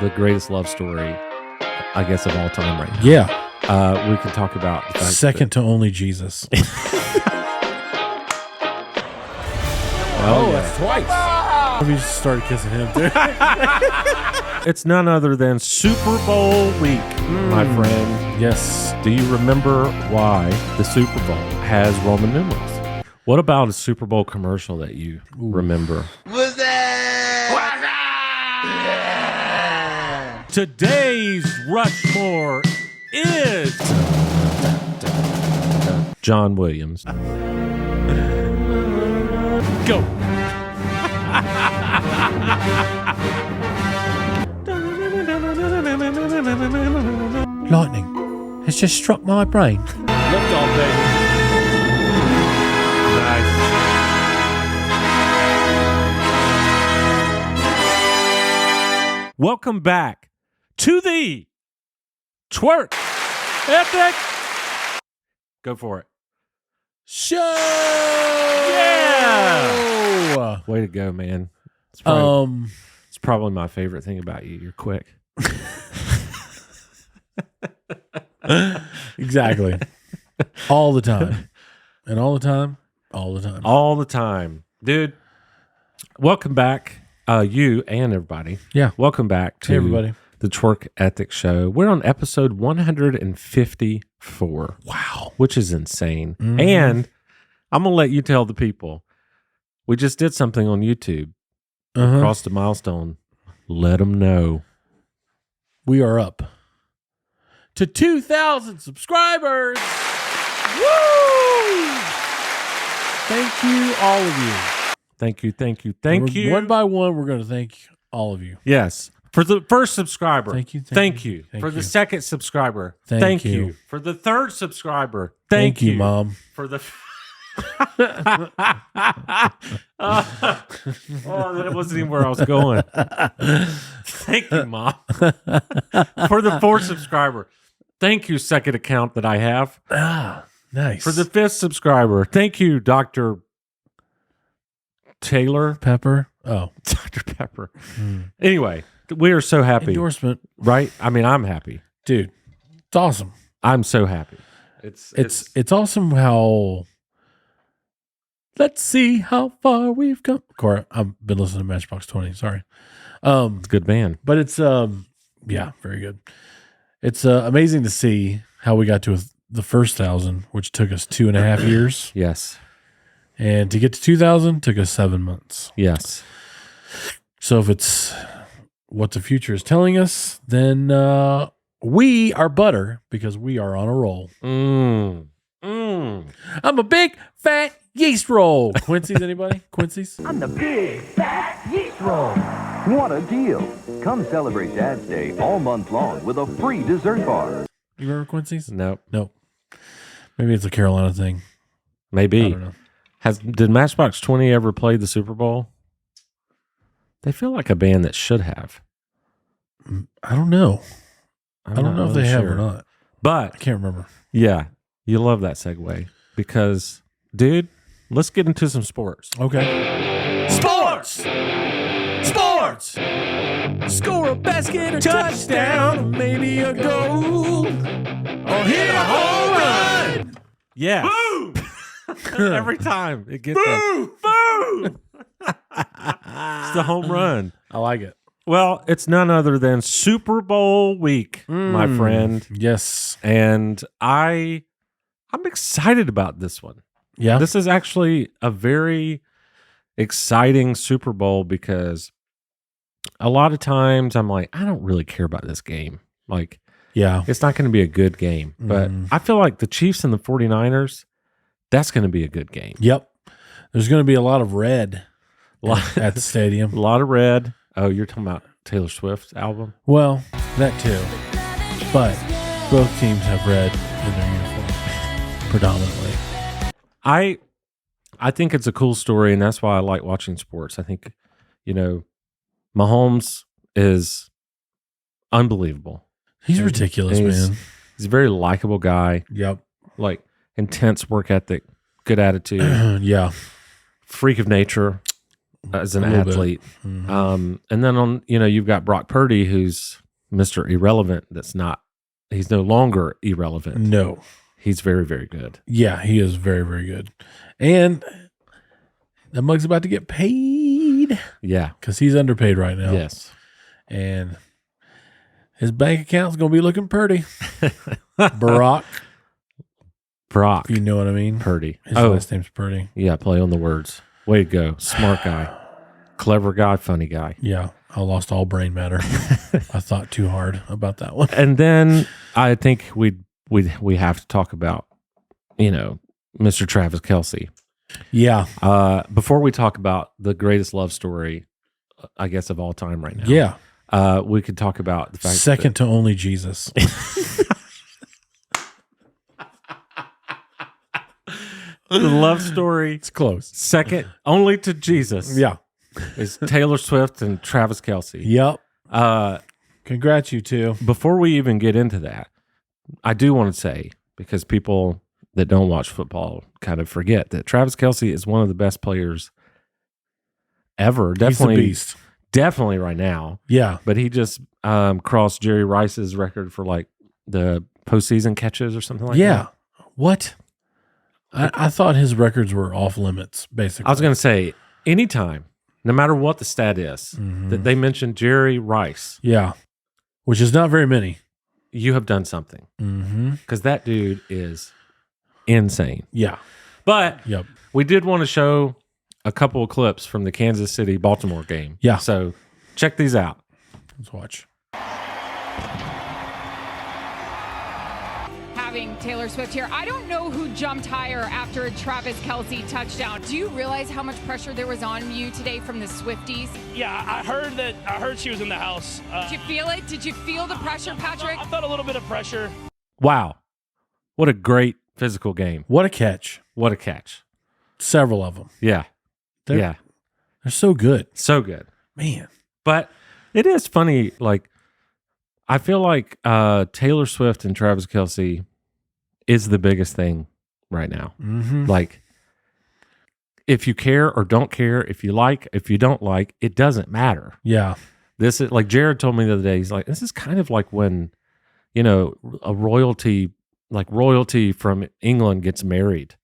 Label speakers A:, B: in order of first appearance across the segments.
A: the greatest love story, I guess, of all time right now.
B: Yeah.
A: We can talk about the fact
B: Second to only Jesus.
A: Oh,
B: that's twice. Maybe you just started kissing him, too.
A: It's none other than Super Bowl week, my friend.
B: Yes.
A: Do you remember why the Super Bowl has Roman numerals? What about a Super Bowl commercial that you remember?
C: What's that?
A: Today's Rushmore is John Williams. Go.
B: Lightning has just struck my brain.
A: Lift off, baby. Nice. Welcome back to the Twerk Epic. Go for it.
B: Show!
A: Yeah! Way to go, man. It's probably my favorite thing about you. You're quick.
B: Exactly. All the time. And all the time, all the time.
A: All the time. Dude, welcome back, you and everybody.
B: Yeah.
A: Welcome back to
B: Hey, everybody.
A: the Twerk Ethics Show. We're on episode 154.
B: Wow.
A: Which is insane.
B: Mhm.
A: And I'm going to let you tell the people. We just did something on YouTube. Crossed a milestone. Let them know.
B: We are up to 2,000 subscribers. Woo! Thank you, all of you.
A: Thank you, thank you, thank you.
B: One by one, we're going to thank all of you.
A: Yes. For the first subscriber,
B: Thank you,
A: thank you.
B: thank
A: For
B: you.
A: the second subscriber,
B: Thank
A: thank
B: you.
A: you. For the third subscriber,
B: Thank you, Mom.
A: For the that wasn't even where I was going. Thank you, Mom. For the fourth subscriber, thank you, second account that I have.
B: Ah, nice.
A: For the fifth subscriber, thank you, Dr. Taylor
B: Pepper. Oh.
A: Dr. Pepper. Anyway, we are so happy.
B: Endorsement.
A: Right? I mean, I'm happy.
B: Dude, it's awesome.
A: I'm so happy.
B: It's awesome how... Let's see how far we've come. Cora, I've been listening to Matchbox 20. Sorry.
A: It's a good band.
B: But it's, yeah, very good. It's amazing to see how we got to the first 1,000, which took us 2.5 years.
A: Yes.
B: And to get to 2,000 took us 7 months.
A: Yes.
B: So if it's what the future is telling us, then we are butter because we are on a roll. I'm a big, fat yeast roll. Quincy's, anybody? Quincy's?
D: I'm the big fat yeast roll. What a deal. Come celebrate Dad's Day all month long with a free dessert bar.
B: You remember Quincy's?
A: Nope.
B: Nope. Maybe it's a Carolina thing.
A: Maybe.
B: I don't know.
A: Did Matchbox 20 ever play the Super Bowl? They feel like a band that should have.
B: I don't know. I don't know if they have or
A: sure.
B: not. I
A: But
B: can't remember.
A: yeah, you love that segue because, dude, let's get into some sports.
B: Okay. Sports! Sports! Score a basket or touchdown, maybe a goal, or hit a home run.
A: Yeah.
B: Boom!
A: Every time it gets boom! Boom! It's the home run.
B: I like it.
A: Well, it's none other than Super Bowl week, my friend.
B: Yes.
A: And I'm excited about this one.
B: Yeah.
A: This is actually a very exciting Super Bowl because a lot of times I'm like, I don't really care about this game. Like,
B: yeah.
A: it's not going to be a good game. But I feel like the Chiefs and the 49ers, that's going to be a good game.
B: Yep. There's going to be a lot of red at the stadium.
A: A lot of red. Oh, you're talking about Taylor Swift album?
B: Well, that too. But both teams have red in their uniform, predominantly.
A: I think it's a cool story, and that's why I like watching sports. I think, Mahomes is unbelievable.
B: He's ridiculous, man.
A: He's a very likable guy.
B: Yep.
A: Like, intense work ethic, good attitude,
B: Yeah.
A: freak of nature. as an
B: A little bit.
A: athlete.
B: Mhm.
A: And then on, you've got Brock Purdy, who's Mr. Irrelevant. He's no longer irrelevant.
B: No.
A: He's very, very good.
B: Yeah, he is very, very good. And that mug's about to get paid
A: Yeah.
B: because he's underpaid right now.
A: Yes.
B: And his bank account's going to be looking pretty. Brock,
A: Brock
B: if you know what I mean.
A: Purdy.
B: His last name's Purdy.
A: Yeah, play on the words. Way to go. Smart guy. Clever guy, funny guy.
B: Yeah, I lost all brain matter. I thought too hard about that one.
A: And then I think we have to talk about, Mr. Travis Kelce.
B: Yeah.
A: Before we talk about the greatest love story, I guess, of all time right now.
B: Yeah.
A: We could talk about the fact
B: Second to only Jesus.
A: the love story.
B: It's close.
A: Second only to Jesus.
B: Yeah.
A: Is Taylor Swift and Travis Kelce.
B: Yep. Congrats, you two.
A: Before we even get into that, I do want to say, because people that don't watch football kind of forget, that Travis Kelce is one of the best players ever. Definitely,
B: He's a beast.
A: Definitely right now.
B: Yeah.
A: But he just crossed Jerry Rice's record for like the postseason catches or something like that.
B: Yeah. What? I thought his records were off limits, basically.
A: I was going to say, anytime, no matter what the stat is,
B: Mhm.
A: that they mentioned Jerry Rice,
B: Yeah. Which is not very many.
A: you have done something.
B: Mm-hmm.
A: Because that dude is insane.
B: Yeah.
A: But
B: Yep.
A: we did want to show a couple of clips from the Kansas City Baltimore game.
B: Yeah.
A: So check these out.
B: Let's watch.
C: Having Taylor Swift here, I don't know who jumped higher after a Travis Kelce touchdown. Do you realize how much pressure there was on you today from the Swifties?
E: Yeah, I heard she was in the house.
C: Did you feel it? Did you feel the pressure, Patrick?
E: I felt a little bit of pressure.
A: Wow. What a great physical game.
B: What a catch.
A: What a catch.
B: Several of them.
A: Yeah.
B: They're so good.
A: So good.
B: Man.
A: But it is funny. Like, I feel like Taylor Swift and Travis Kelce is the biggest thing right now.
B: Mm-hmm.
A: Like, if you care or don't care, if you like, if you don't like, it doesn't matter.
B: Yeah.
A: This is like Jared told me the other day. He's like, this is kind of like when, a royalty from England gets married.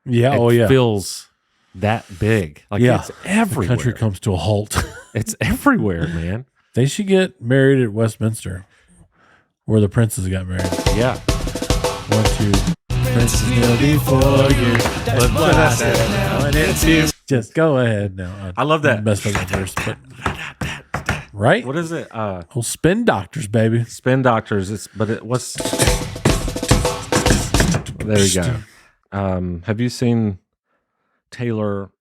B: Yeah.
A: It feels that big. Like,
B: Yeah.
A: it's
B: The
A: everywhere.
B: country comes to a halt.
A: It's everywhere, man.
B: They should get married at Westminster, where the princes got married.
A: Yeah.
B: 1, 2. Princes kneel before you. But what I said now, and it's you. Just go ahead now.
A: I love that.
B: Messed up the verse, but right?
A: What is it?
B: Oh, spin doctors, baby.
A: Spin Doctors. What's there you go. Have you seen Taylor?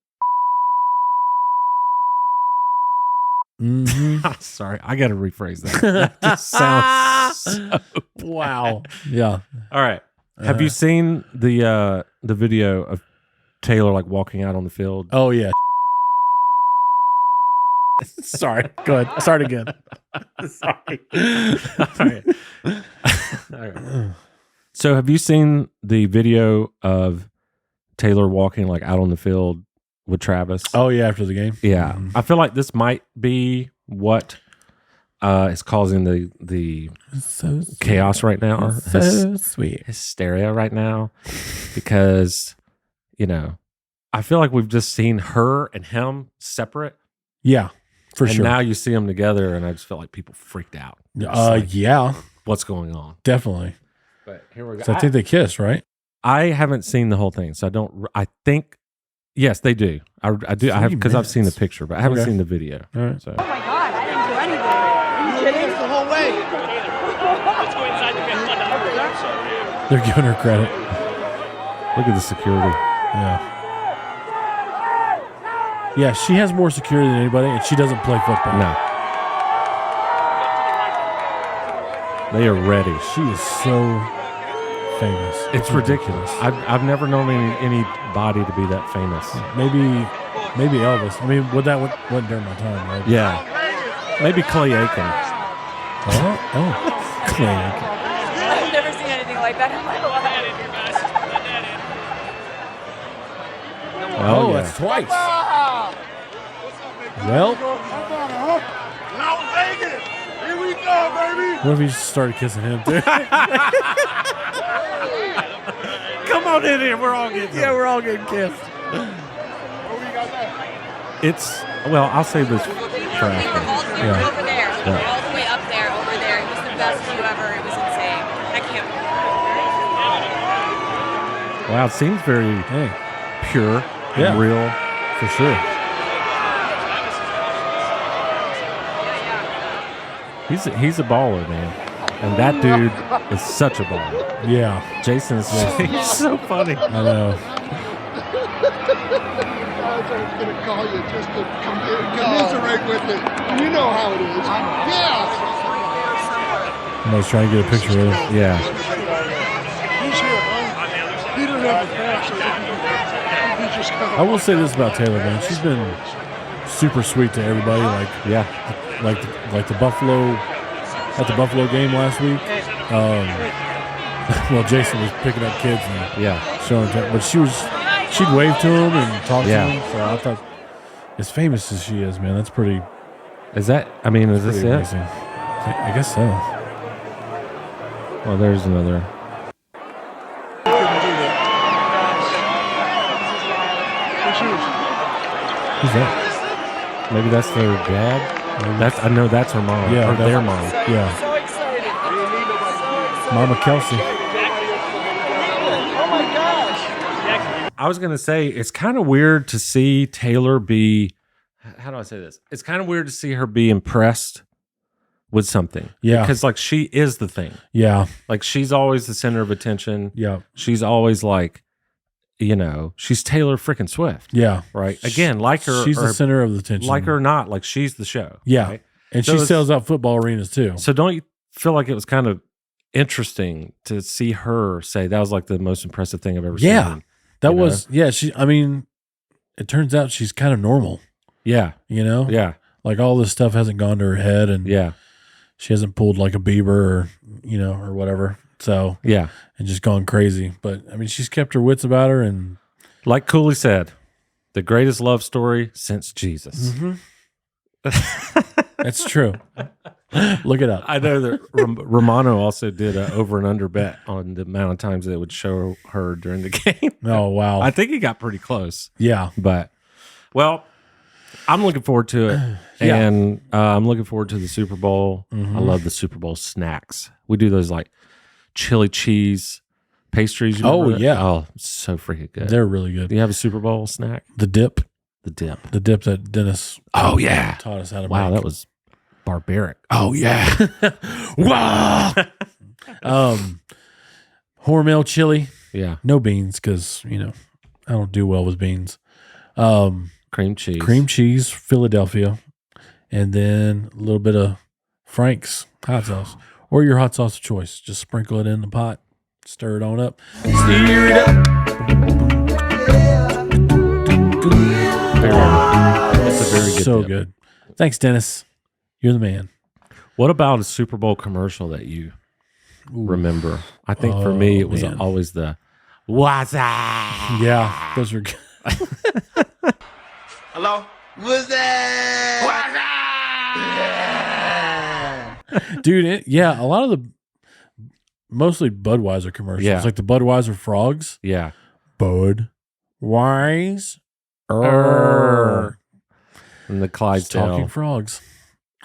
B: Mm-hmm.
A: Sorry, I got to rephrase that. That just sounds so
B: Wow. Yeah.
A: All right. Have you seen the video of Taylor like walking out on the field?
B: Oh yeah. Sorry. Go ahead. Start again.
A: Sorry. All right. All right. So have you seen the video of Taylor walking like out on the field with Travis?
B: Oh yeah, after the game.
A: Yeah.
B: Mhm.
A: I feel like this might be what is causing the
B: So sweet.
A: chaos right now, or
B: So sweet.
A: hysteria right now, because I feel like we've just seen her and him separate,
B: Yeah, for
A: and
B: sure.
A: now you see them together, and I just feel like people freaked out. It's like,
B: Yeah,
A: what's going on?
B: definitely.
A: But here we go.
B: So I think they kiss, right?
A: I haven't seen the whole thing, so I don't. I think yes, they do. I do. I have,
B: 3
A: because I've seen the
B: minutes.
A: picture, but I haven't
B: Okay.
A: seen the video.
B: All right.
A: So
C: Oh my God, I didn't do anything. Are you kidding?
F: The whole way.
E: Let's go inside to get fun.
B: They're giving her credit.
A: look at the security.
B: Yeah. Yeah, she has more security than anybody, and she doesn't play football.
A: No, they are ready.
B: She is so famous.
A: It's ridiculous. I've never known anybody to be that famous.
B: Maybe Elvis. I mean, that wasn't during my time, right?
A: Yeah, maybe Clay Aiken.
B: Oh, Clay Aiken.
C: I've never seen anything like that in my life.
A: Oh, yeah.
B: That's twice. Well,
F: Las Vegas. Here we go, baby.
B: what if he just started kissing him too?
A: Come on in here. We're all getting
B: we're all getting kissed.
A: It's, well, I'll say this for after.
B: Yeah.
G: Over there, all the way up there, over there. It was the best view ever. It was insane. I can't.
A: Wow, it seems very pure
B: Yeah.
A: and real.
B: For sure.
A: He's a baller, man. And that dude is such a baller.
B: Yeah.
A: Jason is he's so funny.
B: I know.
F: I was going to call you just to commiserate with it. You know how it is. Yeah.
B: Somebody's trying to get a picture with him.
A: Yeah.
F: He's here, man. He didn't have a crash. He just got
B: I will say this about Taylor, man. She's been super sweet to everybody. Like the Buffalo at the Buffalo game last week. Well, Jason was picking up kids and showing them, but she'd wave to him and talk to him. So I thought, as famous as she is, man, that's pretty.
A: Is this it?
B: Amazing. I guess so.
A: Well, there's another.
B: Who's that?
A: Maybe that's their dad. I know that's her mom.
B: Yeah,
A: or their mom.
B: Yeah. Mama Kelce.
A: I was gonna say it's kind of weird to see Taylor be. How do I say this? It's kind of weird to see her be impressed with something.
B: Yeah.
A: Because like she is the thing.
B: Yeah.
A: Like she's always the center of attention.
B: Yeah.
A: She's always like, she's Taylor freaking Swift.
B: Yeah.
A: Right. Again, like her.
B: She's the center of the attention.
A: Like her or not, like she's the show.
B: Yeah.
A: Right?
B: And
A: So
B: she sells out football arenas too.
A: So don't you feel like it was kind of interesting to see her say that was like the most impressive thing I've ever seen?
B: That was, it turns out she's kind of normal.
A: Yeah.
B: Yeah. Like all this stuff hasn't gone to her head and she hasn't pulled like a Bieber or whatever. So, and just gone crazy. But I mean, she's kept her wits about her. And
A: like Cooley said, the greatest love story since Jesus.
B: That's true. Look it up.
A: I know that Romano also did an over and under bet on the amount of times they would show her during the game.
B: Oh, wow.
A: I think he got pretty close.
B: Yeah.
A: But, well, I'm looking forward to it.
B: Yeah.
A: And I'm looking forward to the Super Bowl.
B: Mhm.
A: I love the Super Bowl snacks. We do those like chili cheese pastries. You
B: Oh,
A: remember that?
B: yeah.
A: Oh, so freaking good.
B: They're really good.
A: Do you have a Super Bowl snack?
B: The dip.
A: The dip.
B: The dip that Dennis
A: taught
B: us how to
A: Wow,
B: make.
A: that was barbaric.
B: Oh, yeah. Wow. Hormel chili.
A: Yeah.
B: No beans because, I don't do well with beans.
A: Cream cheese.
B: Cream cheese, Philadelphia, and then a little bit of Frank's hot sauce or your hot sauce of choice. Just sprinkle it in the pot, stir it on up, stir it up.
A: It's a very good
B: So
A: dip.
B: good. Thanks, Dennis. You're the man.
A: What about a Super Bowl commercial that you remember? I think for me, it was
B: man.
A: always the "What's up?"
B: Yeah, those are good.
F: Hello? What's that?
B: Dude, a lot of the mostly Budweiser commercials,
A: Yeah.
B: like the Budweiser frogs.
A: Yeah.
B: Budweiser.
A: And the Clydesdale.
B: Talking frogs.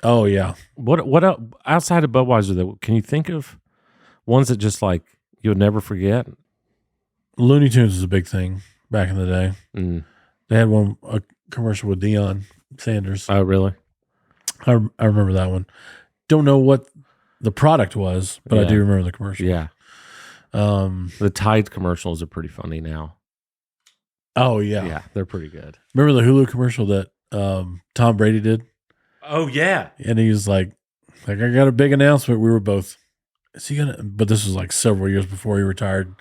B: Oh, yeah.
A: What else, outside of Budweiser, though, can you think of ones that just like you'll never forget?
B: Looney Tunes was a big thing back in the day.
A: Mm.
B: They had a commercial with Deion Sanders.
A: Oh, really?
B: I remember that one. Don't know what the product was, but I
A: Yeah.
B: do remember the commercial.
A: Yeah. The Tide commercials are pretty funny now.
B: Oh, yeah.
A: Yeah, they're pretty good.
B: Remember the Hulu commercial that Tom Brady did?
A: Oh, yeah.
B: And he was like, I got a big announcement. We were both, is he gonna? But this was like several years before he retired.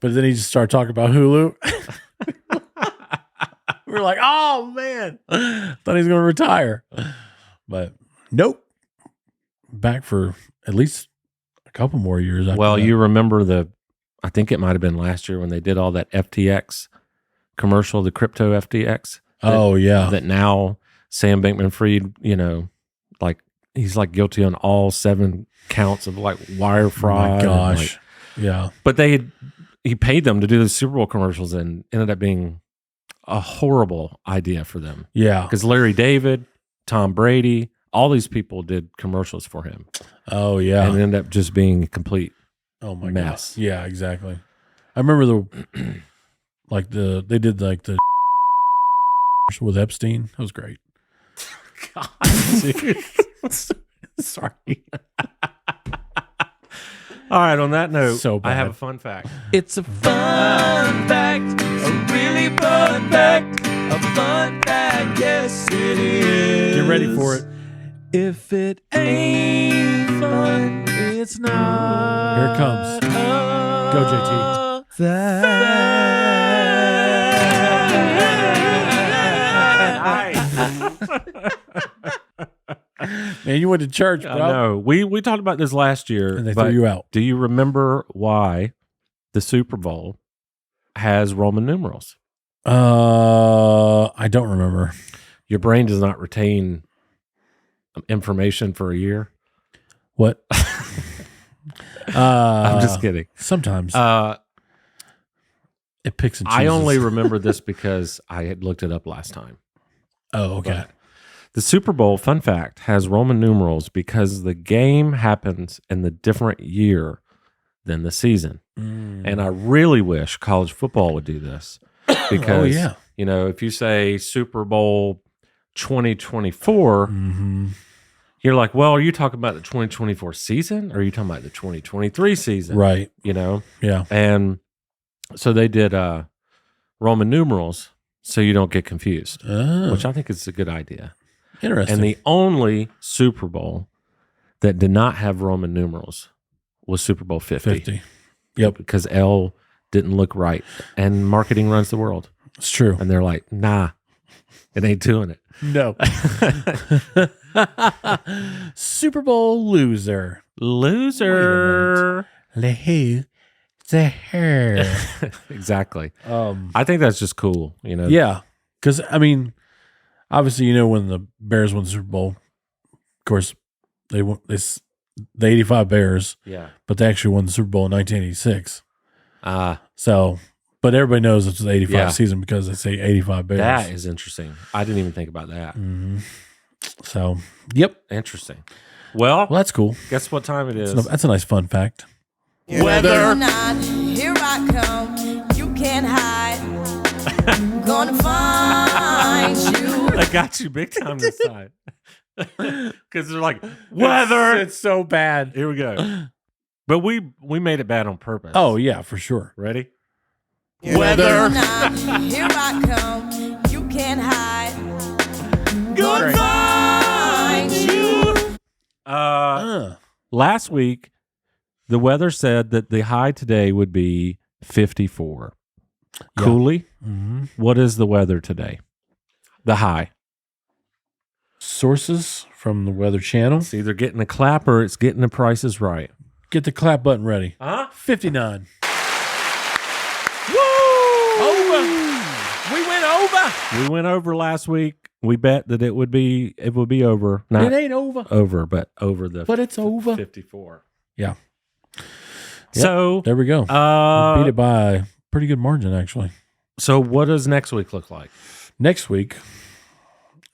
B: But then he just started talking about Hulu. We were like, oh man, thought he was going to retire, but nope. Back for at least a couple more years. After
A: Well,
B: that.
A: you remember I think it might have been last year when they did all that FTX commercial, the crypto FTX.
B: Oh yeah,
A: That now Sam Bankman-Fried, like he's like guilty on all 7 counts of like wire fraud.
B: Oh my gosh. Yeah.
A: But he paid them to do the Super Bowl commercials and ended up being a horrible idea for them.
B: Yeah.
A: Because Larry David, Tom Brady, all these people did commercials for him.
B: Oh yeah.
A: And it ended up just being a complete mess.
B: God. Yeah, exactly. I remember they did like the with Epstein. That was great.
A: God, dude. Sorry. All right, on that note,
B: So bad.
A: I have a fun fact.
H: It's a fun fact, a really fun fact, a fun fact, yes it is.
B: Get ready for it.
H: If it ain't fun, it's not.
B: Here it comes. Go, JT. Man, you went to church, bro.
A: I know. We talked about this last year.
B: And they threw you out.
A: Do you remember why the Super Bowl has Roman numerals?
B: I don't remember.
A: Your brain does not retain information for a year.
B: What?
A: I'm just kidding.
B: Sometimes it picks and chooses.
A: I only remember this because I had looked it up last time.
B: Oh, okay.
A: But the Super Bowl, fun fact, has Roman numerals because the game happens in the different year than the season. And I really wish college football would do this because, if you say Super Bowl 2024, you're like, well, are you talking about the 2024 season or are you talking about the 2023 season?
B: Right.
A: Yeah. And so they did Roman numerals so you don't get confused, which I think is a good idea.
B: Interesting.
A: And the only Super Bowl that did not have Roman numerals was Super Bowl 50.
B: Yep.
A: Because L didn't look right. And marketing runs the world.
B: It's true.
A: And they're like, nah, it ain't doing it.
B: No. Super Bowl loser.
A: Loser. Exactly. I think that's just cool,
B: Yeah. Because, obviously, when the Bears won the Super Bowl, of course, they won the 85 Bears.
A: Yeah.
B: But they actually won the Super Bowl in 1986.
A: So,
B: but everybody knows it's the 85 season because they say 85 Bears.
A: That is interesting. I didn't even think about that.
B: So, yep.
A: Interesting. Well,
B: that's cool.
A: Guess what time it is?
B: That's a nice fun fact.
G: Whether or not, here I come, you can't hide. Gonna find you.
A: I got you big time this time. Because they're like, weather.
B: It's so bad.
A: Here we go. But we made it bad on purpose.
B: Oh, yeah, for sure.
A: Ready?
G: Whether or not, here I come, you can't hide. Gonna find you.
A: Last week, the weather said that the high today would be 54. Yeah. Cooley, what is the weather today? The high.
B: Sources from the Weather Channel.
A: It's either getting a clap or it's getting the prices right.
B: Get the clap button ready. 59.
A: Woo!
B: Over. We went over.
A: We went over last week. We bet that it would be over. Not
B: it ain't over.
A: Over, but over the.
B: But it's over.
A: 54.
B: Yeah.
A: Yep. So
B: there we go. We beat it by a pretty good margin, actually.
A: So what does next week look like?
B: Next week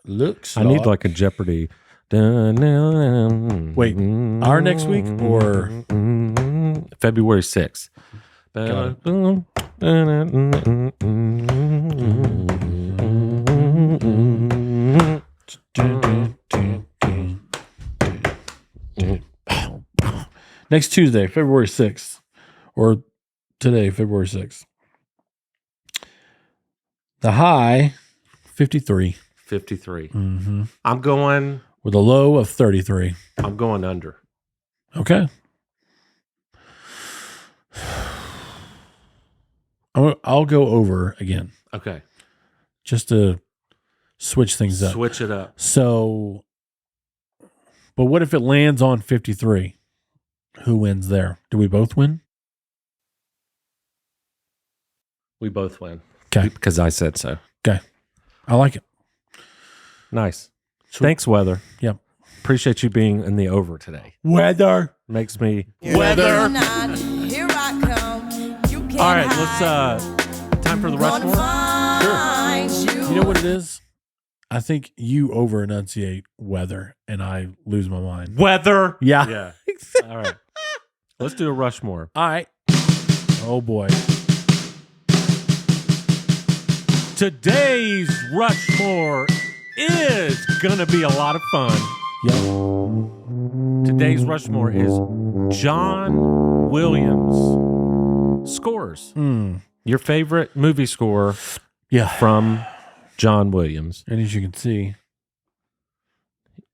B: looks.
A: I need like a Jeopardy.
B: Wait, our next week or
A: February 6th.
B: Next Tuesday, February 6th, or today, February 6th. The high, 53.
A: 53.
B: Mm-hmm.
A: I'm going
B: with a low of 33.
A: I'm going under.
B: Okay. I'll go over again.
A: Okay.
B: Just to switch things up.
A: Switch it up.
B: So, but what if it lands on 53? Who wins there? Do we both win?
A: We both win.
B: Okay.
A: Because I said so.
B: Okay. I like it.
A: Nice. Thanks, Weather.
B: Yep.
A: Appreciate you being in the over today.
B: Weather.
A: Makes me...
G: Weather. Here I come. You can't
A: All right, let's... time for the Rushmore?
B: Sure. You know what it is? I think you over-enunciate weather, and I lose my mind.
A: Weather.
B: Yeah.
A: Yeah. All right. Let's do a Rushmore.
B: All right. Oh, boy.
A: Today's Rushmore is going to be a lot of fun.
B: Yep.
A: Today's Rushmore is John Williams scores. Your favorite movie score from John Williams.
B: And as you can see,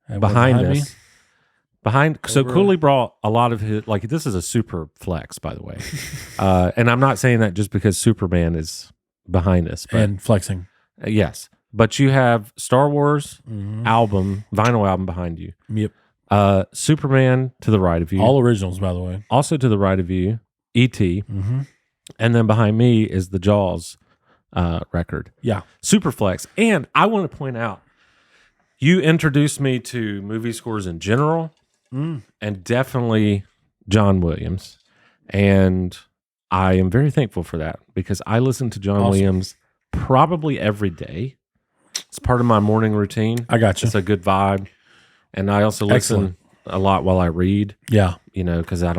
A: behind us. So Cooley brought a lot of his, like, this is a super flex, by the way. And I'm not saying that just because Superman is behind us. But,
B: and flexing.
A: Yes. But you have Star Wars album, vinyl album behind you.
B: Yep.
A: Superman to the right of you.
B: All originals, by the way.
A: Also to the right of you, E.T. And then behind me is the Jaws record.
B: Yeah.
A: Superflex. And I want to point out, you introduced me to movie scores in general and definitely John Williams. And I am very thankful for that because I listen to John Williams probably every day. It's part of my morning routine.
B: I got you.
A: It's a good vibe. And I also listen a lot while I read.
B: Yeah.
A: You know, because I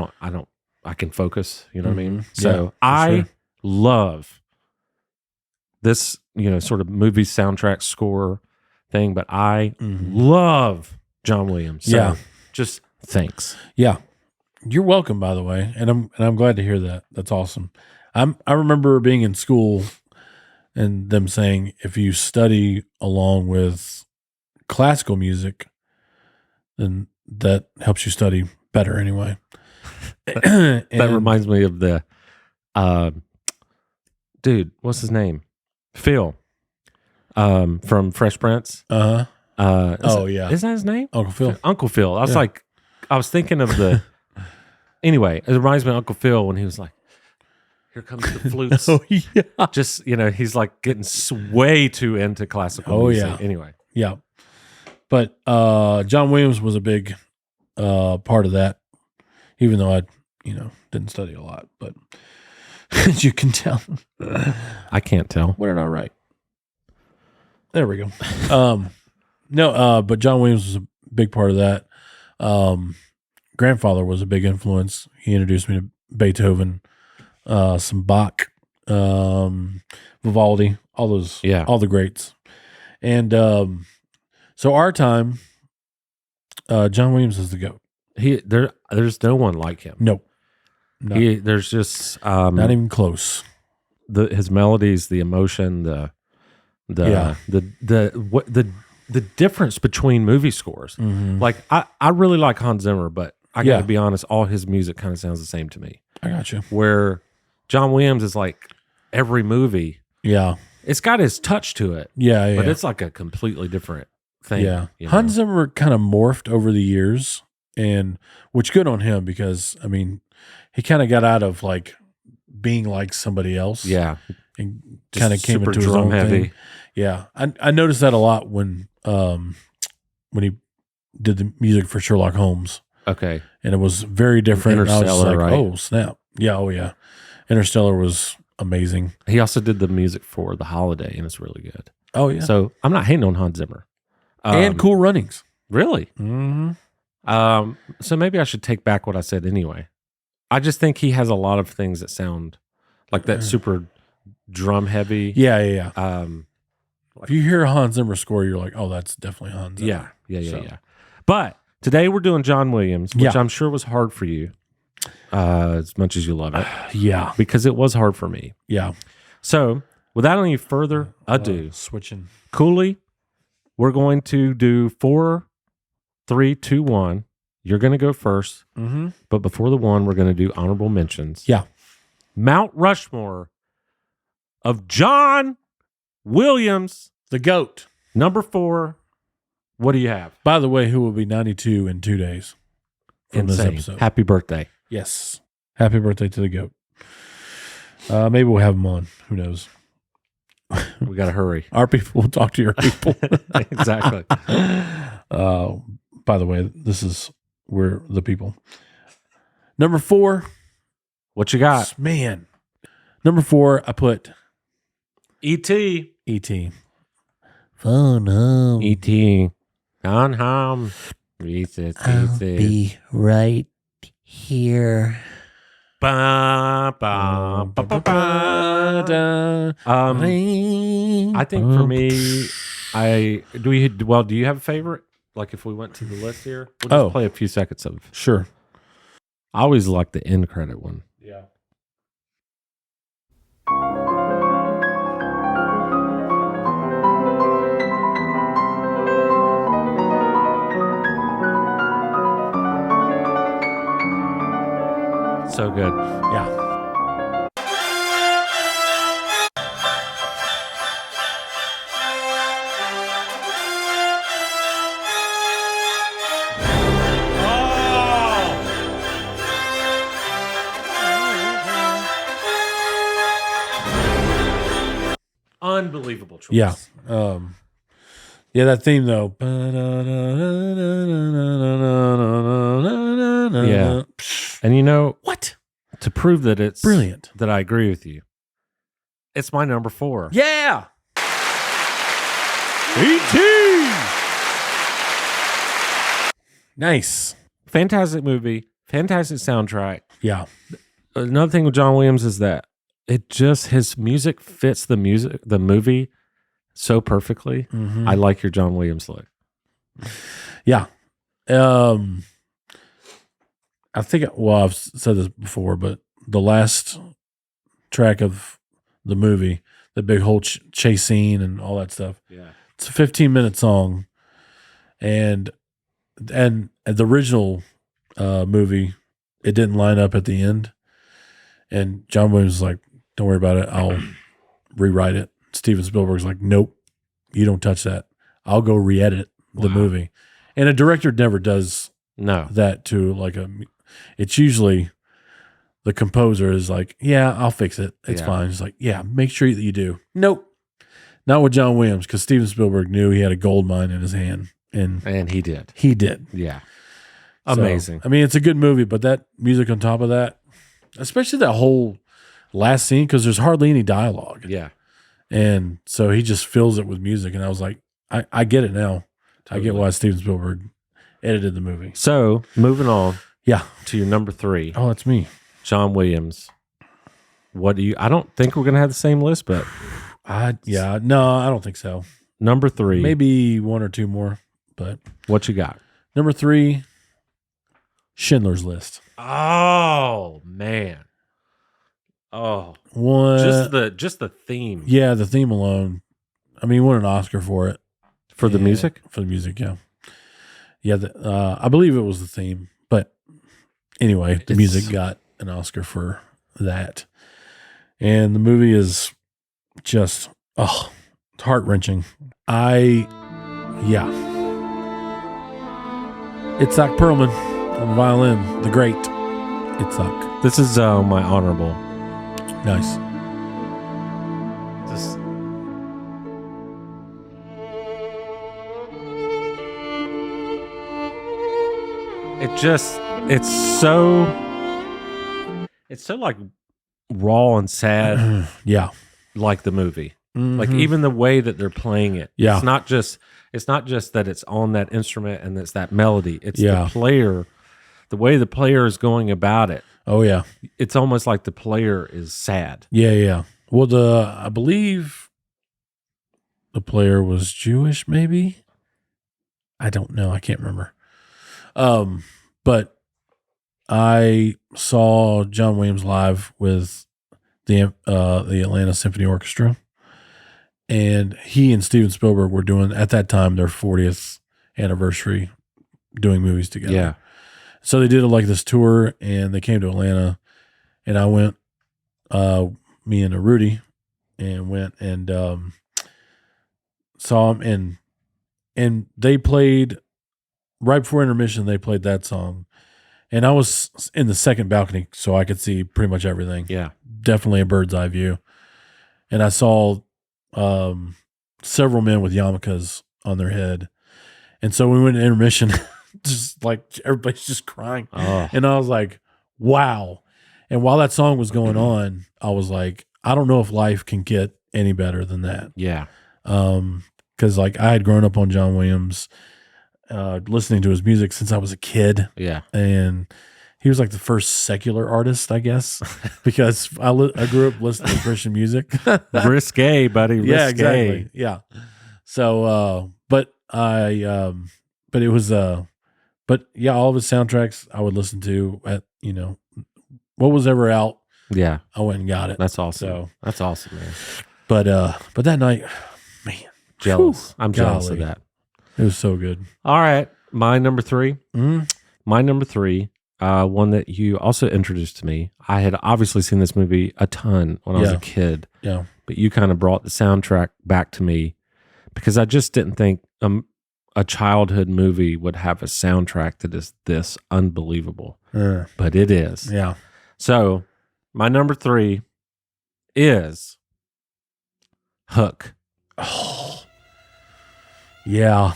A: can focus, you know what I mean? So I love this, you know, sort of movie soundtrack score thing, but I love John Williams. So just thanks.
B: Yeah. You're welcome, by the way. And I'm glad to hear that. That's awesome. I remember being in school and them saying if you study along with classical music, then that helps you study better anyway.
A: That reminds me of the dude, what's his name? Phil. From Fresh Prince.
B: Yeah.
A: Isn't that his name?
B: Uncle Phil.
A: Uncle Phil. I was thinking of the anyway, it reminds me of Uncle Phil when he was like, here comes the flutes.
B: Oh, yeah.
A: Just, you know, he's like getting way too into classical music.
B: Yeah.
A: Anyway.
B: Yeah. But John Williams was a big part of that, even though I, didn't study a lot. But as you can tell.
A: I can't tell.
B: What did I write? There we go. But John Williams was a big part of that. Grandfather was a big influence. He introduced me to Beethoven, some Bach, Vivaldi, all those, all the greats. And so our time, John Williams is the GOAT.
A: There's no one like him.
B: Nope.
A: There's just
B: not even close.
A: His melodies, the emotion, the difference between movie scores. Like I really like Hans Zimmer, but I got to be honest, all his music kind of sounds the same to me.
B: I got you.
A: Where John Williams is like every movie.
B: Yeah.
A: It's got his touch to it.
B: Yeah.
A: But it's like a completely different thing.
B: Yeah.
A: You know?
B: Hans Zimmer kind of morphed over the years, and which good on him because, I mean, he kind of got out of like being like somebody else.
A: Yeah.
B: And kind of came into his
A: drum
B: own
A: heavy.
B: thing. Yeah. I noticed that a lot when he did the music for Sherlock Holmes.
A: Okay.
B: And it was very different.
A: Interstellar,
B: I was like,
A: right?
B: oh, snap. Yeah. Oh, yeah. Interstellar was amazing.
A: He also did the music for The Holiday, and it's really good.
B: Oh, yeah.
A: So I'm not hating on Hans Zimmer.
B: And Cool Runnings.
A: Really?
B: Mm-hmm.
A: So maybe I should take back what I said anyway. I just think he has a lot of things that sound like that super drum heavy.
B: Yeah. If you hear a Hans Zimmer score, you're like, oh, that's definitely Hans Zimmer.
A: Yeah. But today we're doing John Williams, which I'm sure was hard for you as much as you love it.
B: Yeah.
A: Because it was hard for me.
B: Yeah.
A: So without any further ado,
B: switching.
A: Cooley, we're going to do 4, 3, 2, 1. You're going to go first.
B: Mm-hmm.
A: But before the one, we're going to do honorable mentions.
B: Yeah.
A: Mount Rushmore of John Williams.
B: The GOAT.
A: Number 4. What do you have?
B: By the way, who will be 92 in 2 days from this
A: Insane.
B: episode.
A: Happy birthday.
B: Yes. Happy birthday to the GOAT. Maybe we'll have him on. Who knows?
A: We got to hurry.
B: Our people will talk to your people.
A: Exactly.
B: By the way, we're the people. Number 4.
A: What you got?
B: Man. Number 4, I put
A: E.T.
B: E.T. Phone home.
A: E.T. Gone home.
H: I'll be right here.
A: Ba, ba, ba, ba, ba. I think for me, do you have a favorite? Like if we went to the list here, we'll just play a few seconds of.
B: Sure.
A: I always like the end credit one.
B: Yeah.
A: So good.
B: Yeah.
A: Unbelievable choice.
B: Yeah. Yeah, that theme though.
A: Yeah. And you know
B: what?
A: To prove that it's
B: Brilliant.
A: that I agree with you, it's my number 4.
B: Yeah. E.T. Nice.
A: Fantastic movie, fantastic soundtrack.
B: Yeah.
A: Another thing with John Williams is that his music fits the movie so perfectly.
B: Mm-hmm.
A: I like your John Williams look.
B: Yeah. I think, I've said this before, but the last track of the movie, the big whole chase scene and all that stuff.
A: Yeah.
B: It's a 15-minute song. And the original movie, it didn't line up at the end. And John Williams was like, don't worry about it. I'll rewrite it. Steven Spielberg's like, nope, you don't touch that. I'll go re-edit the movie. And a director never does that to like it's usually the composer is like, yeah, I'll fix it. It's fine. It's like, yeah, make sure that you do. Nope. Not with John Williams, because Steven Spielberg knew he had a gold mine in his hand. And
A: he did.
B: He did.
A: Yeah. Amazing.
B: So, I mean, it's a good movie, but that music on top of that, especially that whole last scene, because there's hardly any dialogue.
A: Yeah.
B: And so he just fills it with music. And I was like, I get it now.
A: Totally.
B: I get why Steven Spielberg edited the movie.
A: So moving on.
B: Yeah.
A: To your number 3.
B: Oh, that's me.
A: John Williams. I don't think we're going to have the same list, but.
B: No, I don't think so.
A: Number 3.
B: Maybe 1 or 2 more, but.
A: What you got?
B: Number 3, Schindler's List.
A: Oh, man. Oh. Just the theme.
B: Yeah, the theme alone. I mean, he won an Oscar for it.
A: For the music?
B: For the music, yeah. Yeah, I believe it was the theme. But anyway, the music got an Oscar for that. And the movie is just, it's heart-wrenching. Itzhak Perlman on the violin, the great Itzhak.
A: This is my honorable.
B: Nice. It's so like raw and sad. Yeah.
A: Like the movie.
B: Mm-hmm.
A: Like even the way that they're playing it.
B: Yeah.
A: It's not just that it's on that instrument and it's that melody. It's
B: Yeah.
A: the player, the way the player is going about it.
B: Oh yeah.
A: It's almost like the player is sad.
B: Yeah, yeah. Well, I believe the player was Jewish, maybe. I don't know. I can't remember. But I saw John Williams live with the Atlanta Symphony Orchestra, and he and Steven Spielberg were doing at that time their 40th anniversary, doing movies together.
A: Yeah.
B: So they did like this tour, and they came to Atlanta, and I went, me and Rudy, and went and saw him, and they played right before intermission. They played that song, and I was in the second balcony, so I could see pretty much everything.
A: Yeah,
B: definitely a bird's eye view. And I saw several men with yarmulkes on their head. And so we went to intermission, just like everybody's just crying.
A: Oh.
B: And I was like, wow. And while that song was going on, I was like, I don't know if life can get any better than that.
A: Yeah.
B: Because like I had grown up on John Williams, listening to his music since I was a kid.
A: Yeah.
B: And he was like the first secular artist, I guess, because I grew up listening to Christian music.
A: Risque, buddy. Risque.
B: Yeah, exactly. Yeah. So, but it was, but yeah, all of his soundtracks I would listen to at, what was ever out.
A: Yeah.
B: I went and got it.
A: That's awesome.
B: So,
A: that's awesome, man.
B: but that night, man,
A: Jealous.
B: whew,
A: I'm jealous of
B: golly.
A: that.
B: It was so good.
A: All right. My number 3.
B: Mm.
A: My number 3, one that you also introduced to me. I had obviously seen this movie a ton when I was a kid.
B: Yeah.
A: But you kind of brought the soundtrack back to me because I just didn't think a childhood movie would have a soundtrack that is this unbelievable. But it is.
B: Yeah.
A: So my number 3 is Hook.
B: Oh. Yeah.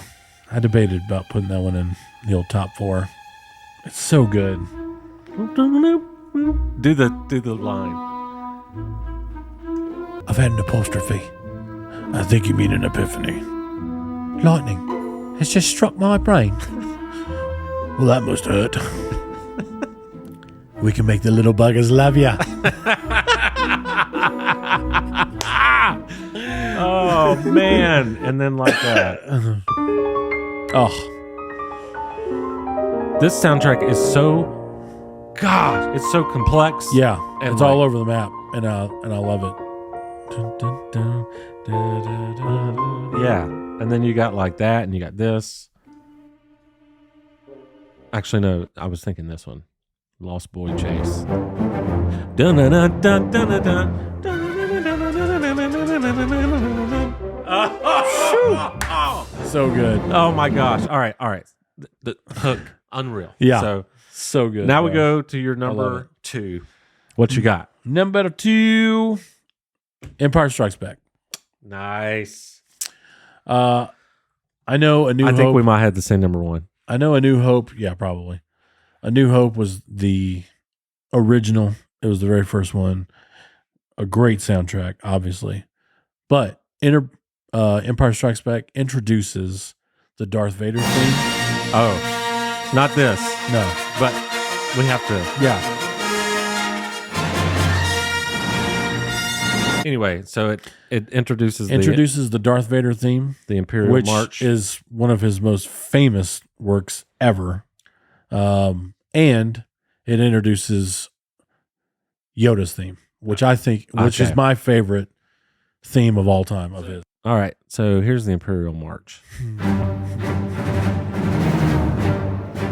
B: I debated about putting that one in the old top 4. It's so good.
A: Do the line.
B: I've had an apostrophe. I think you mean an epiphany. Lightning has just struck my brain. Well, that must hurt. We can make the little buggers love ya.
A: Oh man! And then like that.
B: Oh,
A: this soundtrack is so, God, it's so complex.
B: yeah,
A: And
B: it's all over the map, and I love it. Dun, dun, dun, da, da, da, da.
A: Yeah. And then you got like that, and you got this. Actually, no, I was thinking this one. Lost Boy Chase.
B: So good.
A: Oh my gosh. All right. The Hook, unreal.
B: Yeah.
A: So
B: good.
A: now
B: bro.
A: we go to your
B: love it.
A: number 2. What you got?
B: Number 2, Empire Strikes Back.
A: Nice.
B: I know A New
A: I
B: Hope.
A: think we might have the same number 1.
B: I know A New Hope. Yeah, probably. A New Hope was the original. It was the very first one. A great soundtrack, obviously. But Empire Strikes Back introduces the Darth Vader theme.
A: Oh, not this.
B: No.
A: But we have to.
B: Yeah.
A: Anyway, so it introduces
B: The Darth Vader theme,
A: the Imperial
B: which
A: March.
B: is one of his most famous works ever. And it introduces Yoda's theme, which I think, which is my favorite theme of all time of his.
A: All right, so here's the Imperial March.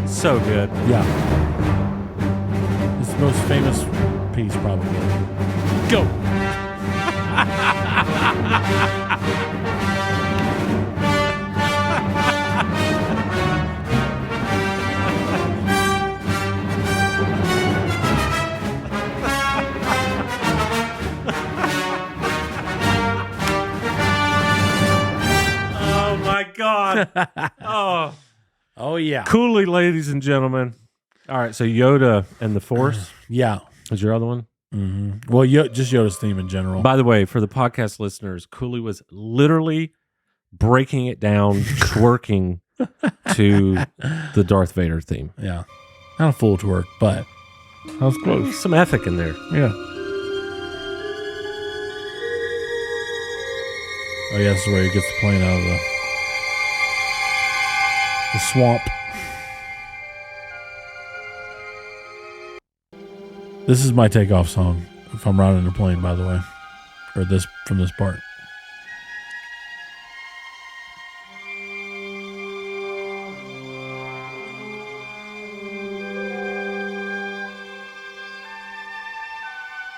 A: So good.
B: Yeah. It's the most famous piece, probably. Go.
A: Oh my God. Oh.
B: Oh, yeah.
A: Coolly, ladies and gentlemen. All right, so Yoda and the Force
B: Yeah.
A: is your other one?
B: Mm-hmm. Well, just Yoda's theme in general.
A: By the way, for the podcast listeners, Cooley was literally breaking it down, twerking to the Darth Vader theme.
B: Yeah. Not a full twerk, but that was close.
A: Some ethic in there.
B: Yeah. Oh, yeah, that's where he gets the plane out of the swamp. This is my takeoff song if I'm riding a plane, by the way. Or from this part.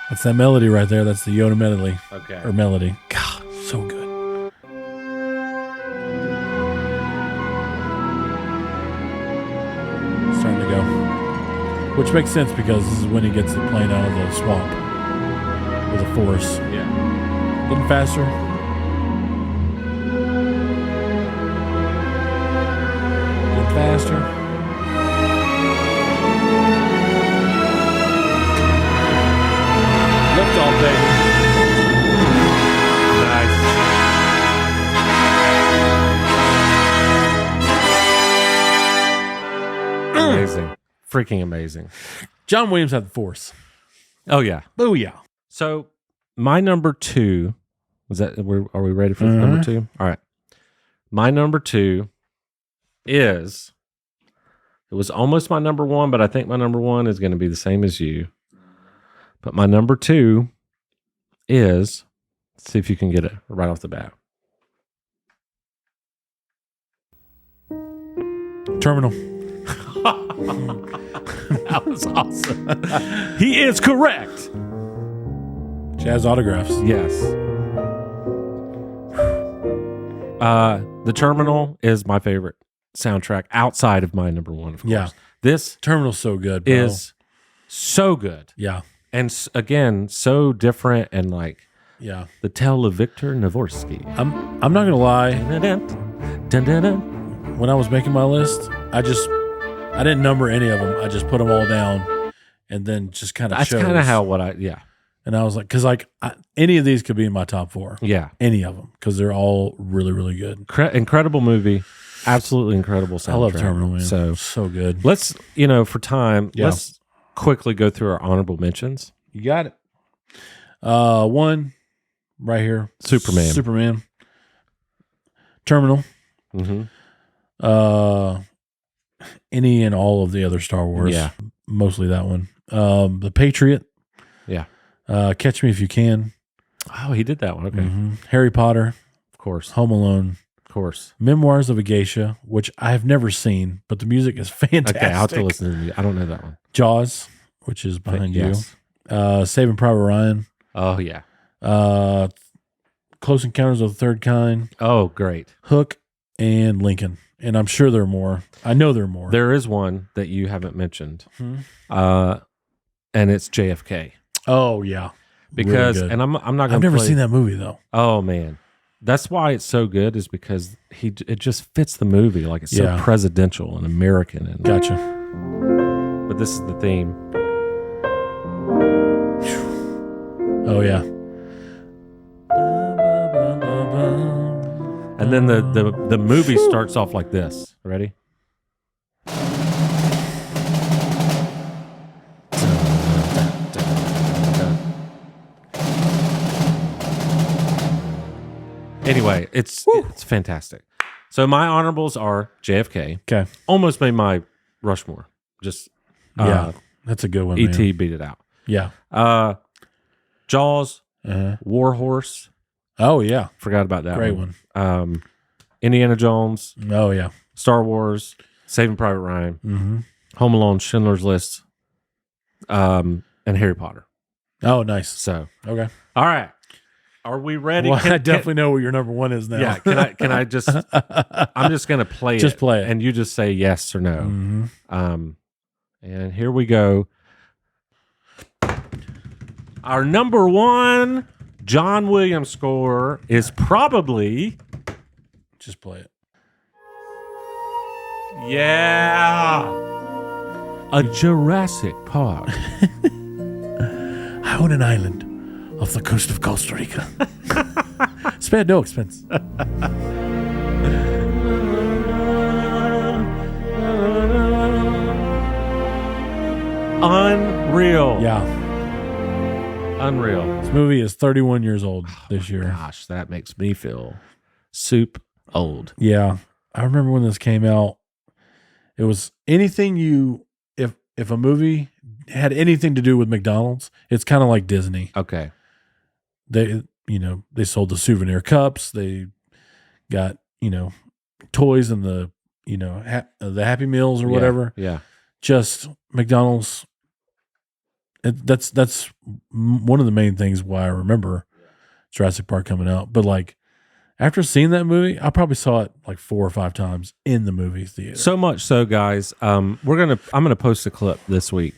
B: That's that melody right there. That's the Yoda medley.
A: Okay.
B: Or melody. God, so good. Starting to go. Which makes sense because this is when he gets the plane out of the swamp with the Force.
A: Yeah.
B: Getting faster. faster. Lift off, baby.
A: Amazing. Freaking amazing.
B: John Williams had the force.
A: Oh, yeah.
B: Booyah.
A: So my number 2, are we ready for number 2? All right. My number 2 is, it was almost my number 1, but I think my number 1 is going to be the same as you. But my number 2 is, let's see if you can get it right off the bat.
B: Terminal.
A: That was awesome. He is correct.
B: Jazz autographs.
A: Yes. The Terminal is my favorite soundtrack outside of my number 1, of course.
B: Yeah.
A: This
B: Terminal's so good, bro.
A: is so good.
B: Yeah.
A: And again, so different, and like
B: Yeah.
A: the tale of Victor Navorsky.
B: I'm not going to lie.
A: Dun, dun, dun.
B: When I was making my list, I didn't number any of them. I just put them all down and then just kind of
A: That's kind of how yeah.
B: And I was like, because like any of these could be in my top 4.
A: Yeah.
B: Any of them, because they're all really, really good.
A: Incredible movie. Absolutely incredible soundtrack.
B: I love Terminal, man.
A: So
B: good.
A: let's, for time, let's quickly go through our honorable mentions.
B: You got it. One right here. Superman. Terminal.
A: Mm-hmm.
B: Any and all of the other Star Wars.
A: Yeah.
B: Mostly that one. The Patriot.
A: Yeah.
B: Catch Me If You Can.
A: Oh, he did that one. Okay.
B: Mm-hmm. Harry Potter.
A: Of course.
B: Home Alone.
A: Of course.
B: Memoirs of a Geisha, which I have never seen, but the music is fantastic.
A: Okay, I'll have to listen to the music. I don't know that one.
B: Jaws, which is behind
A: Yes.
B: you. Saving Private Ryan.
A: Oh, yeah.
B: Close Encounters of the Third Kind.
A: Oh, great.
B: Hook and Lincoln. And I'm sure there are more. I know there are more.
A: There is one that you haven't mentioned.
B: Hmm.
A: And it's JFK.
B: Oh, yeah.
A: Because,
B: really
A: and I'm not going to
B: I've never seen that movie, though.
A: Oh, man. That's why it's so good, is because it just fits the movie. Like, it's so presidential and American. And
B: Gotcha.
A: But this is the theme.
B: Oh, yeah.
A: And then the movie starts off like this. Ready? Anyway, it's fantastic. So my honorables are JFK.
B: Okay.
A: Almost made my Rushmore. Just
B: that's a good one.
A: E.T.
B: man.
A: beat it out.
B: Yeah.
A: Jaws, War Horse.
B: Oh yeah,
A: Forgot about that.
B: Great
A: one. Indiana Jones.
B: Oh yeah.
A: Star Wars, Saving Private Ryan, Home Alone, Schindler's List, and Harry Potter.
B: Oh, nice.
A: So
B: Okay.
A: all right. Are we ready?
B: Well, I definitely know what your number 1 is now.
A: Yeah. Can I just? I'm just gonna play
B: Just play it.
A: and you just say yes or no.
B: Mhm.
A: And here we go. Our number 1 John Williams score is probably
B: Just play it.
A: a Jurassic Park.
B: I own an island off the coast of Costa Rica. Spared no expense.
A: Unreal.
B: Yeah.
A: Unreal.
B: This movie is 31 years old this year.
A: Gosh, that makes me feel soup old.
B: Yeah. I remember when this came out, it was anything if a movie had anything to do with McDonald's, it's kind of like Disney.
A: Okay.
B: They sold the souvenir cups. They got, toys and the Happy Meals or whatever.
A: Yeah.
B: Just McDonald's. That's one of the main things why I remember Jurassic Park coming out. But like after seeing that movie, I probably saw it like 4 or 5 times in the movie theater.
A: So much so, guys. I'm gonna post a clip this week.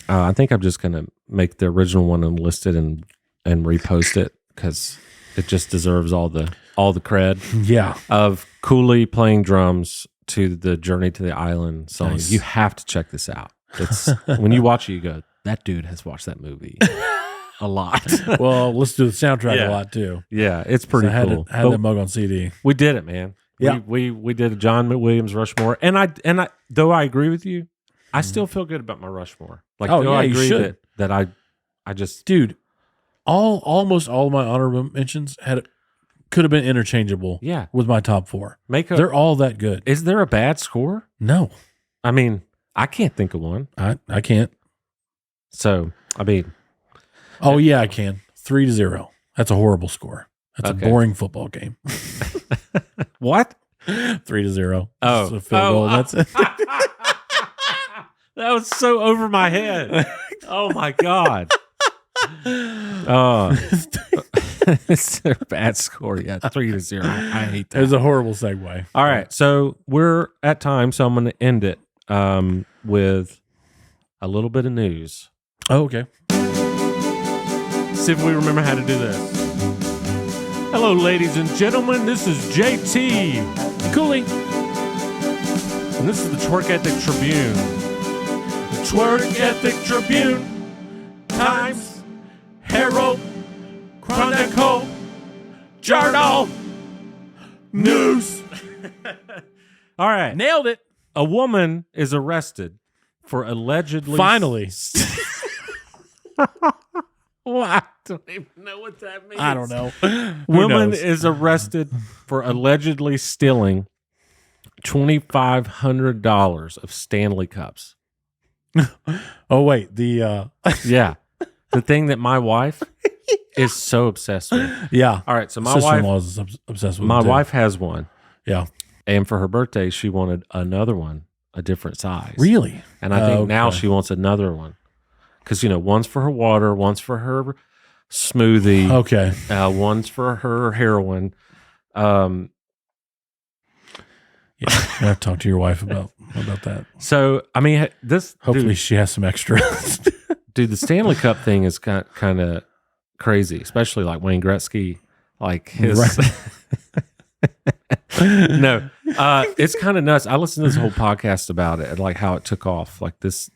A: I think I'm just gonna make the original one unlisted and repost it because it just deserves all the cred.
B: Yeah.
A: Of Cooley playing drums to the Journey to the Island song.
B: Nice.
A: You have to check this out. It's when you watch it, you go, that dude has watched that movie a lot.
B: Well, let's do the soundtrack
A: Yeah.
B: a lot too.
A: Yeah, it's pretty
B: So I had
A: cool.
B: had
A: But
B: that mug on CD.
A: we did it, man.
B: Yeah.
A: We did a John Williams Rushmore, and I though I agree with you, I still feel good about my Rushmore. Like,
B: Oh,
A: though
B: yeah,
A: I
B: you
A: agree
B: should.
A: that I just
B: Dude, almost all of my honorable mentions could have been interchangeable.
A: Yeah.
B: With my top 4.
A: make a.
B: They're all that good.
A: Is there a bad score?
B: No,
A: I mean, I can't think of one.
B: I can't.
A: So I mean,
B: Oh yeah, I can. 3-0. That's a horrible score. That's
A: Okay.
B: a boring football game.
A: what?
B: 3-0.
A: Oh.
B: It's a field goal. That's it.
A: That was so over my head. Oh my god. Oh, it's a bad score. Yeah, 3-0. I hate
B: It was
A: that.
B: a horrible segue.
A: All right, so we're at time, so I'm going to end it with a little bit of news.
B: Oh, okay.
A: See if we remember how to do this. Hello, ladies and gentlemen. This is JT Cooley, and this is the Twerk Ethic Tribune. The Twerk Ethic Tribune, Times, Herald, Chronicle, Journal, News. All right.
B: Nailed it.
A: A woman is arrested for allegedly.
B: Finally.
A: Well, I don't even know what that means.
B: I don't know.
A: Woman
B: knows?
A: is arrested for allegedly stealing $2,500 of Stanley Cups.
B: Oh wait, the
A: Yeah. The thing that my wife is so obsessed with.
B: yeah.
A: All right. So my
B: Sister-in-law
A: wife,
B: is obsessed with
A: my
B: it too.
A: wife has one.
B: Yeah.
A: And for her birthday, she wanted another one, a different size.
B: Really?
A: And I think now
B: Okay.
A: she wants another one. Because, one's for her water, one's for her smoothie,
B: Okay.
A: one's for her heroin.
B: Yeah. I have to talk to your wife about that.
A: So, I mean, this
B: Hopefully she has some extra.
A: dude, the Stanley Cup thing is kind of crazy, especially like Wayne Gretzky, like his. No, it's kind of nuts. I listened to this whole podcast about it and like how it took off. Like these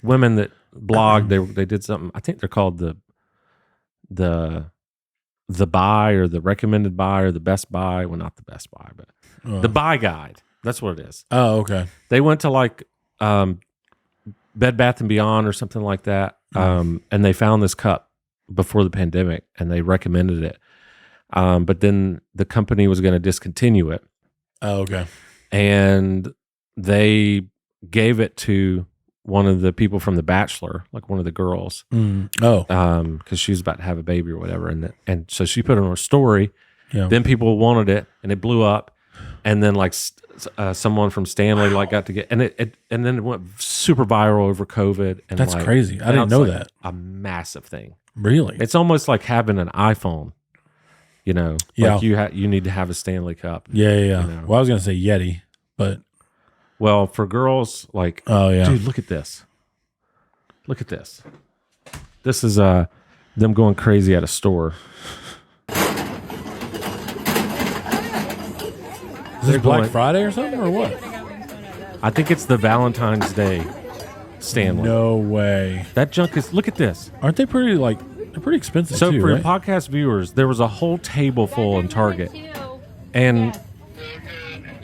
A: women that blog, they did something. I think they're called the buy or the recommended buy or the best buy. Well, not the best buy, but the buy guide. That's what it is.
B: Oh, okay.
A: They went to like Bed Bath and Beyond or something like that, and they found this cup before the pandemic, and they recommended it. But then the company was going to discontinue it,
B: Oh, okay.
A: and they gave it to one of the people from The Bachelor, like one of the girls,
B: Oh,
A: because she was about to have a baby or whatever, and so she put it on her story.
B: yeah.
A: Then people wanted it, and it blew up. And then like someone from Stanley like got to get and then it went super viral over COVID. And
B: That's
A: like,
B: crazy. I
A: now
B: didn't
A: it's
B: know
A: like
B: that.
A: a massive thing.
B: Really?
A: It's almost like having an iPhone.
B: Yeah.
A: Like you need to have a Stanley Cup.
B: Yeah.
A: know.
B: Well, I was gonna say Yeti, but
A: Well, for girls, like,
B: oh yeah.
A: dude, look at this. Look at this. This is them going crazy at a store.
B: Is this
A: they're
B: Black
A: going-
B: Friday or something or what?
A: I think it's the Valentine's Day Stanley.
B: No way.
A: That junk is. Look at this.
B: Aren't they pretty they're pretty expensive
A: So
B: too,
A: for
B: right?
A: your podcast viewers, there was a whole table full in Target, and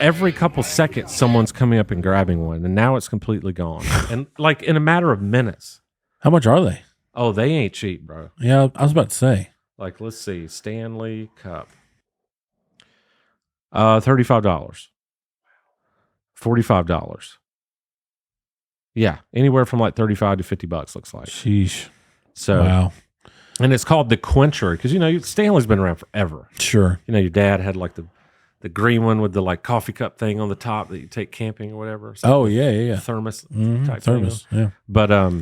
A: every couple seconds, someone's coming up and grabbing one, and now it's completely gone. And like in a matter of minutes.
B: How much are they?
A: Oh, they ain't cheap, bro.
B: Yeah, I was about to say.
A: Like, let's see, Stanley Cup. $35. $45. Yeah, anywhere from like $35 to $50 looks like.
B: Sheesh.
A: So,
B: Wow.
A: and it's called the Quencher because Stanley's been around forever.
B: Sure.
A: Your dad had like the green one with the like coffee cup thing on the top that you take camping or whatever. So
B: Oh yeah.
A: thermos
B: Mhm,
A: type
B: Thermos.
A: thing.
B: Yeah.
A: But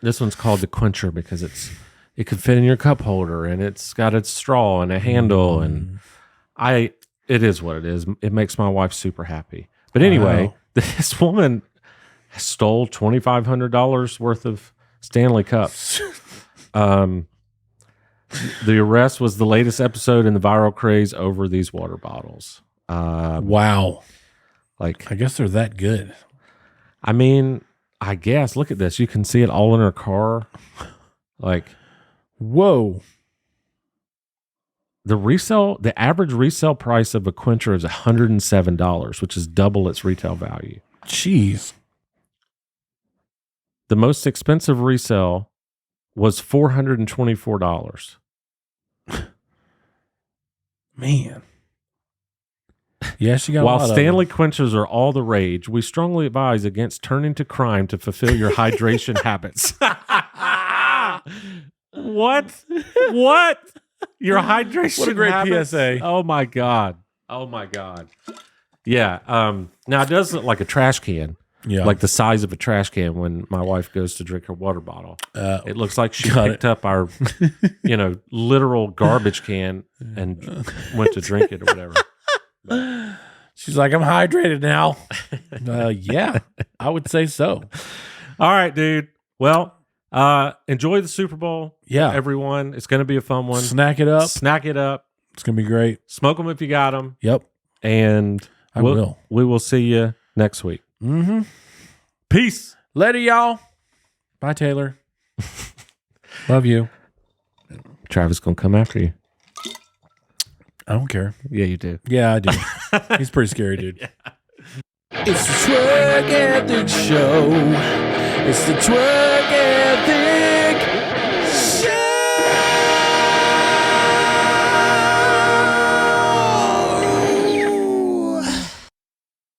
A: this one's called the Quencher because it can fit in your cup holder and it's got its straw and a handle and it is what it is. It makes my wife super happy. But anyway,
B: Wow.
A: this woman stole $2,500 worth of Stanley Cups. The arrest was the latest episode in the viral craze over these water bottles.
B: Wow.
A: Like,
B: I guess they're that good.
A: I mean, I guess look at this. You can see it all in her car. Like,
B: whoa.
A: The average resale price of a quencher is $107, which is double its retail value.
B: Jeez.
A: The most expensive resale was $424.
B: Man. Yeah, she got
A: While
B: a lot
A: Stanley
B: of them.
A: quenchers are all the rage, we strongly advise against turning to crime to fulfill your hydration habits. What? Your hydration
B: What a great
A: habits?
B: PSA.
A: Oh my God. Yeah. Now it does look like a trash can.
B: Yeah.
A: Like the size of a trash can when my wife goes to drink her water bottle. It looks like she
B: got
A: picked up our, literal garbage can and went to drink it or whatever. But,
B: she's like, I'm hydrated now. Yeah, I would say so.
A: all right, dude. Well, enjoy the Super Bowl.
B: Yeah.
A: Everyone. It's going to be a fun one.
B: Snack it up.
A: Snack it up.
B: It's going to be great.
A: Smoke them if you got them.
B: Yep.
A: And
B: I will.
A: We will see you next week.
B: Mm-hmm.
A: Peace.
B: Later, y'all. Bye, Taylor. Love you.
A: Travis going to come after you.
B: I don't care.
A: Yeah, you do.
B: Yeah, I do. He's pretty scary, dude. Yeah. It's the Twerk Ethics Show. It's the Twerk Ethics